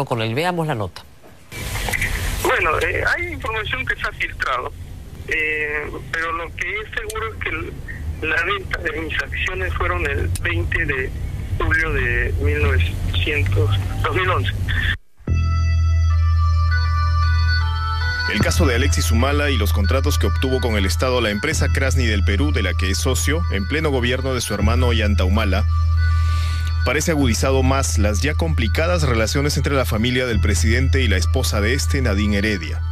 con él. Veamos la nota. Bueno, hay información que se ha filtrado, pero lo que es seguro es que la venta de mis acciones fueron el 20 de julio de 2011. El caso de Alexis Humala y los contratos que obtuvo con el Estado la empresa Krasny del Perú, de la que es socio, en pleno gobierno de su hermano Ollanta Humala, parece agudizado más las ya complicadas relaciones entre la familia del presidente y la esposa de este, Nadine Heredia.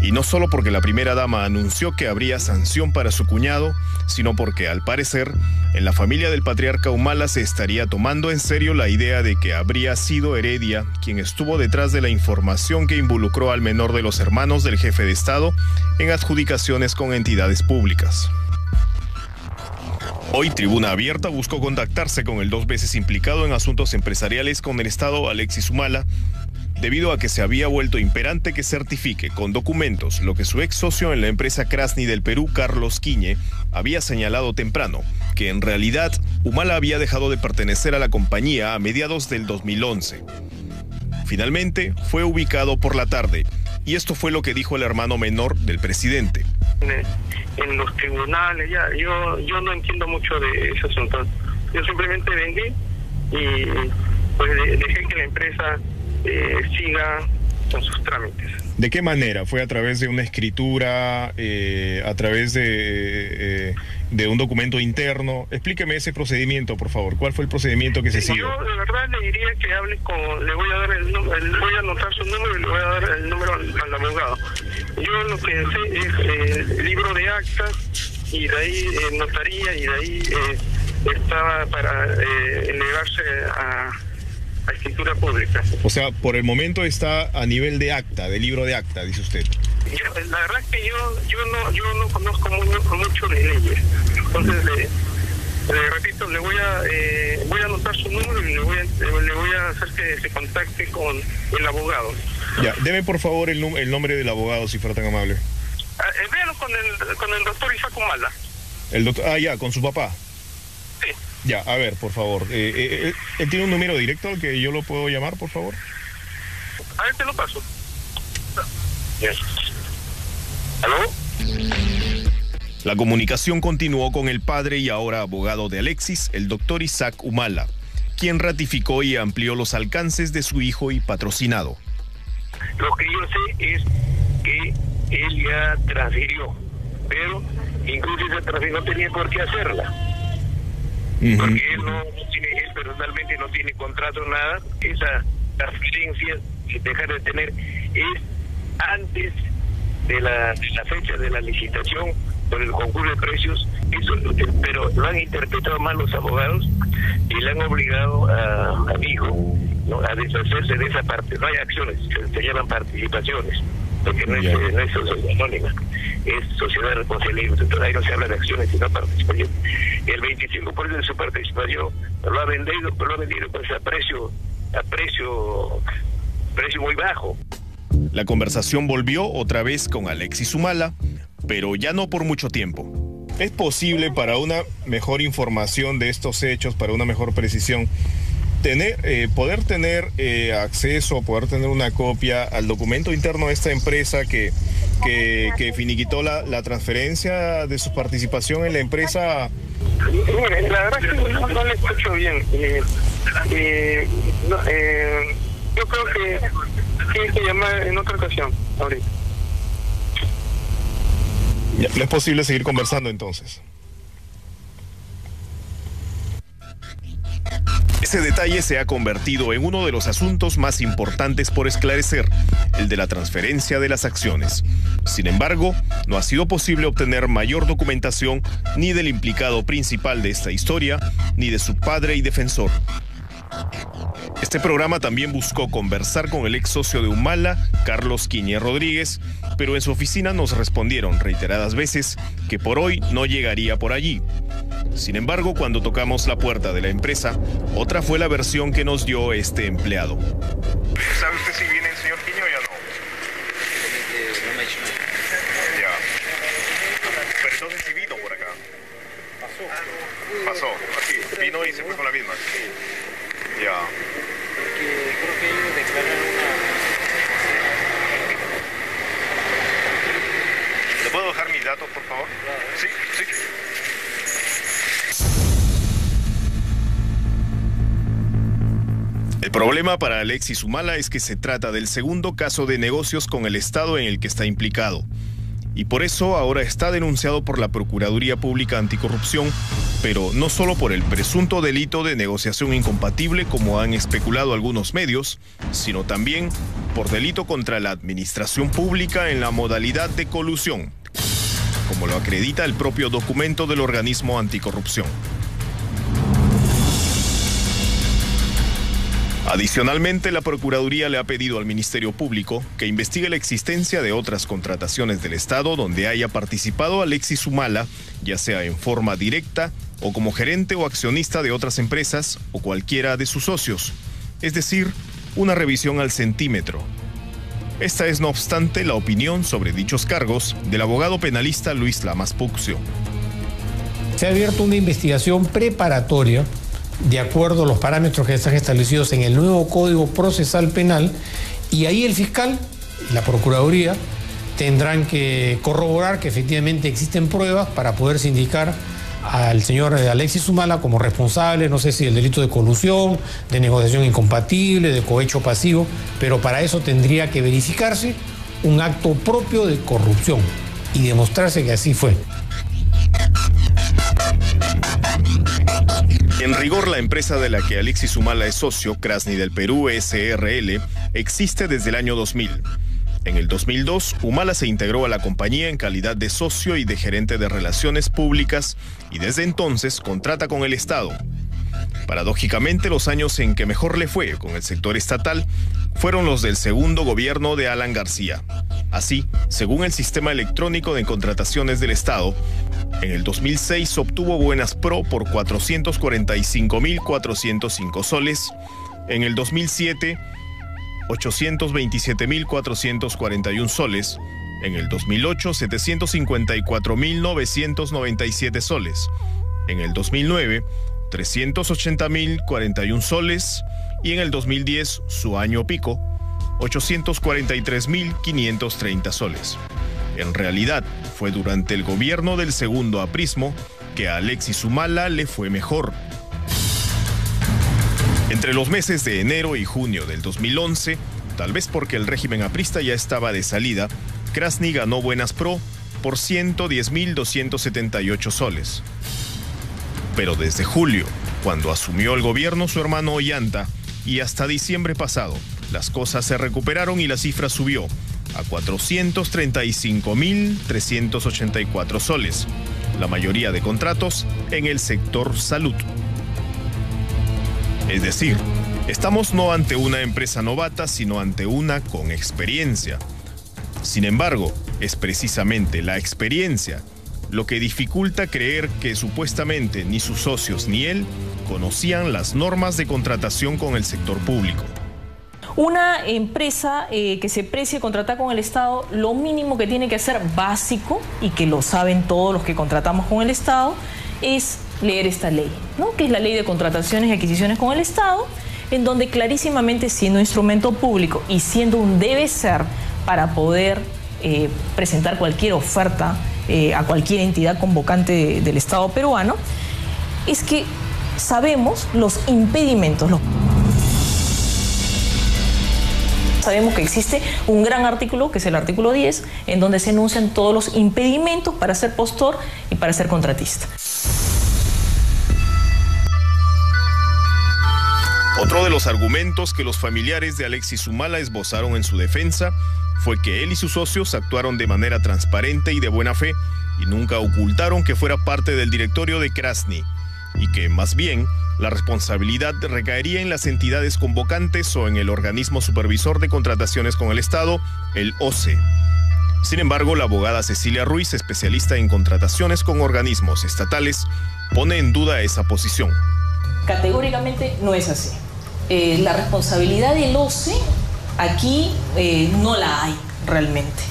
Y no solo porque la primera dama anunció que habría sanción para su cuñado, sino porque, al parecer, en la familia del patriarca Humala se estaría tomando en serio la idea de que habría sido Heredia quien estuvo detrás de la información que involucró al menor de los hermanos del jefe de Estado en adjudicaciones con entidades públicas. Hoy, Tribuna Abierta buscó contactarse con el 2 veces implicado en asuntos empresariales con el Estado, Alexis Humala, debido a que se había vuelto imperante que certifique con documentos lo que su ex socio en la empresa Krasny del Perú, Carlos Quiñe, había señalado temprano, que en realidad Humala había dejado de pertenecer a la compañía a mediados del 2011. Finalmente, fue ubicado por la tarde, y esto fue lo que dijo el hermano menor del presidente. En los tribunales, yo no entiendo mucho de ese asunto. Yo simplemente vendí y pues dejé que la empresa siga con sus trámites. ¿De qué manera? ¿Fue a través de una escritura, a través de un documento interno? Explíqueme ese procedimiento, por favor. ¿Cuál fue el procedimiento que se siguió? Yo de verdad le diría que hable con... Le voy a dar el número, voy a anotar su número y le voy a dar el número al abogado. Yo lo que sé es el libro de actas y de ahí notaría y de ahí estaba para elevarse a escritura pública. O sea, por el momento está a nivel de acta, de libro de acta, dice usted. La verdad es que yo no conozco mucho de leyes. Entonces, le repito, le voy a anotar su número y le voy a hacer que se contacte con el abogado. Ya, deme por favor el nombre del abogado, si fuera tan amable. Véalo con el doctor Isaac Humala. El doctor, ya, con su papá. Sí. Ya, a ver, por favor. ¿Él tiene un número directo al que yo lo puedo llamar, por favor? A ver, te lo paso. Yes. ¿Aló? La comunicación continuó con el padre y ahora abogado de Alexis, el doctor Isaac Humala, quien ratificó y amplió los alcances de su hijo y patrocinado. Lo que yo sé es que él ya transfirió, pero incluso esa transferencia no tenía por qué hacerla. Porque él personalmente no tiene contrato, nada. Esa transferencia, si dejar de tener, es antes de la fecha de la licitación por el concurso de precios. Pero lo han interpretado mal los abogados y le han obligado a mi hijo, ¿no?, a deshacerse de esa parte. No hay acciones, se llaman participaciones, porque no es sociedad anónima, es sociedad responsable. Entonces ahí no se habla de acciones sino participación. El 25% de su participación lo ha vendido pues a precio muy bajo. La conversación volvió otra vez con Alexis Humala, pero ya no por mucho tiempo. ¿Es posible, para una mejor información de estos hechos, para una mejor precisión, poder tener acceso, poder tener una copia al documento interno de esta empresa que finiquitó la transferencia de su participación en la empresa? Mire, la verdad es que no le escucho bien. Yo creo que tiene que llamar en otra ocasión, ahorita. Ya, ¿no es posible seguir conversando entonces? Ese detalle se ha convertido en uno de los asuntos más importantes por esclarecer, el de la transferencia de las acciones. Sin embargo, no ha sido posible obtener mayor documentación ni del implicado principal de esta historia, ni de su padre y defensor. Este programa también buscó conversar con el ex socio de Humala, Carlos Quiñe Rodríguez, pero en su oficina nos respondieron reiteradas veces que por hoy no llegaría por allí. Sin embargo, cuando tocamos la puerta de la empresa, otra fue la versión que nos dio este empleado. ¿Sabe usted si viene el señor Quiñe o ya no? No me ha dicho nada. Ya. Pero entonces sí vino por acá. Pasó, así. Vino y se fue con la misma. Ya. Porque creo que ellos problema para Alexis Humala es que se trata del segundo caso de negocios con el Estado en el que está implicado. Y por eso ahora está denunciado por la Procuraduría Pública Anticorrupción, pero no solo por el presunto delito de negociación incompatible, como han especulado algunos medios, sino también por delito contra la administración pública en la modalidad de colusión, como lo acredita el propio documento del organismo anticorrupción. Adicionalmente, la Procuraduría le ha pedido al Ministerio Público que investigue la existencia de otras contrataciones del Estado donde haya participado Alexis Humala, ya sea en forma directa o como gerente o accionista de otras empresas o cualquiera de sus socios, es decir, una revisión al centímetro. Esta es, no obstante, la opinión sobre dichos cargos del abogado penalista Luis Lamas Puccio. Se ha abierto una investigación preparatoria de acuerdo a los parámetros que están establecidos en el nuevo Código Procesal Penal, y ahí el fiscal y la Procuraduría tendrán que corroborar que efectivamente existen pruebas para poder sindicar al señor Alexis Humala como responsable, no sé si del delito de colusión, de negociación incompatible, de cohecho pasivo, pero para eso tendría que verificarse un acto propio de corrupción y demostrarse que así fue. En rigor, la empresa de la que Alexis Humala es socio, Krasny del Perú S.R.L., existe desde el año 2000. En el 2002, Humala se integró a la compañía en calidad de socio y de gerente de relaciones públicas y desde entonces contrata con el Estado. Paradójicamente, los años en que mejor le fue con el sector estatal fueron los del segundo gobierno de Alan García. Así, según el sistema electrónico de contrataciones del Estado, en el 2006 obtuvo buenas pro por 445.405 soles, en el 2007 827.441 soles, en el 2008 754.997 soles, en el 2009 380.041 soles y en el 2010, su año pico, 843.530 soles. En realidad, fue durante el gobierno del segundo aprismo que a Alexis Humala le fue mejor. Entre los meses de enero y junio del 2011, tal vez porque el régimen aprista ya estaba de salida, Krasny ganó buenas pro por 110.278 soles. Pero desde julio, cuando asumió el gobierno su hermano Ollanta, y hasta diciembre pasado, las cosas se recuperaron y la cifra subió a 435.384 soles, la mayoría de contratos en el sector salud. Es decir, estamos no ante una empresa novata, sino ante una con experiencia. Sin embargo, es precisamente la experiencia lo que dificulta creer que supuestamente ni sus socios ni él conocían las normas de contratación con el sector público. Una empresa que se precie contratar con el Estado, lo mínimo que tiene que hacer, básico, y que lo saben todos los que contratamos con el Estado, es leer esta ley, ¿no? Que es la Ley de Contrataciones y Adquisiciones con el Estado, en donde clarísimamente, siendo instrumento público y siendo un debe ser para poder presentar cualquier oferta a cualquier entidad convocante del Estado peruano, es que sabemos los impedimentos. Sabemos que existe un gran artículo, que es el artículo 10, en donde se enuncian todos los impedimentos para ser postor y para ser contratista. Otro de los argumentos que los familiares de Alexis Humala esbozaron en su defensa fue que él y sus socios actuaron de manera transparente y de buena fe y nunca ocultaron que fuera parte del directorio de Krasny, y que, más bien, la responsabilidad recaería en las entidades convocantes o en el organismo supervisor de contrataciones con el Estado, el OCE. Sin embargo, la abogada Cecilia Ruiz, especialista en contrataciones con organismos estatales, pone en duda esa posición. Categóricamente no es así. La responsabilidad del OCE aquí no la hay realmente.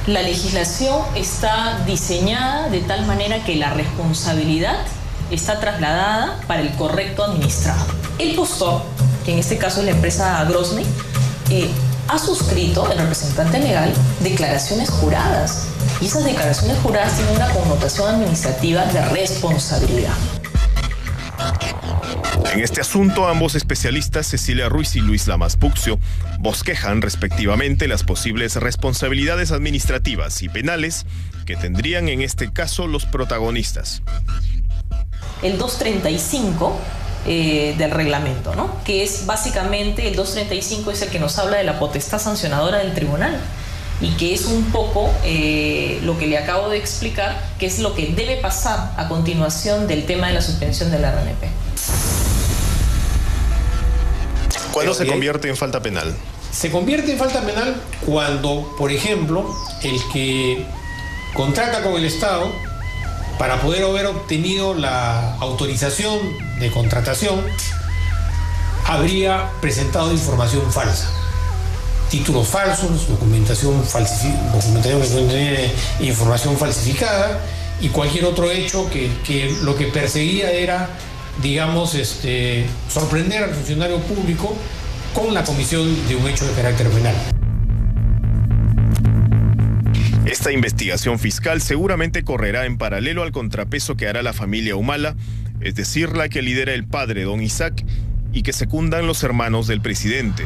La legislación está diseñada de tal manera que la responsabilidad está trasladada para el correcto administrado. El postor, que en este caso es la empresa Grosny, ha suscrito, el representante legal, declaraciones juradas. Y esas declaraciones juradas tienen una connotación administrativa de responsabilidad. En este asunto, ambos especialistas, Cecilia Ruiz y Luis Lamas Puccio, bosquejan respectivamente las posibles responsabilidades administrativas y penales que tendrían en este caso los protagonistas. El 235 del reglamento, ¿no? Que es básicamente, el 235 es el que nos habla de la potestad sancionadora del tribunal y que es un poco lo que le acabo de explicar, que es lo que debe pasar a continuación del tema de la suspensión del RNP. ¿Cuándo se convierte en falta penal? Se convierte en falta penal cuando, por ejemplo, el que contrata con el Estado, para poder haber obtenido la autorización de contratación, habría presentado información falsa. Títulos falsos, documentación información falsificada y cualquier otro hecho que lo que perseguía era, digamos, sorprender al funcionario público con la comisión de un hecho de carácter penal. Esta investigación fiscal seguramente correrá en paralelo al contrapeso que hará la familia Humala, es decir, la que lidera el padre don Isaac y que secundan los hermanos del presidente.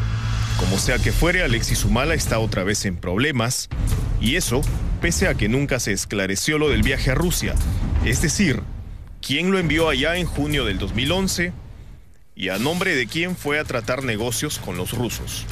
Como sea que fuere, Alexis Humala está otra vez en problemas, y eso pese a que nunca se esclareció lo del viaje a Rusia, es decir, quién lo envió allá en junio del 2011 y a nombre de quién fue a tratar negocios con los rusos.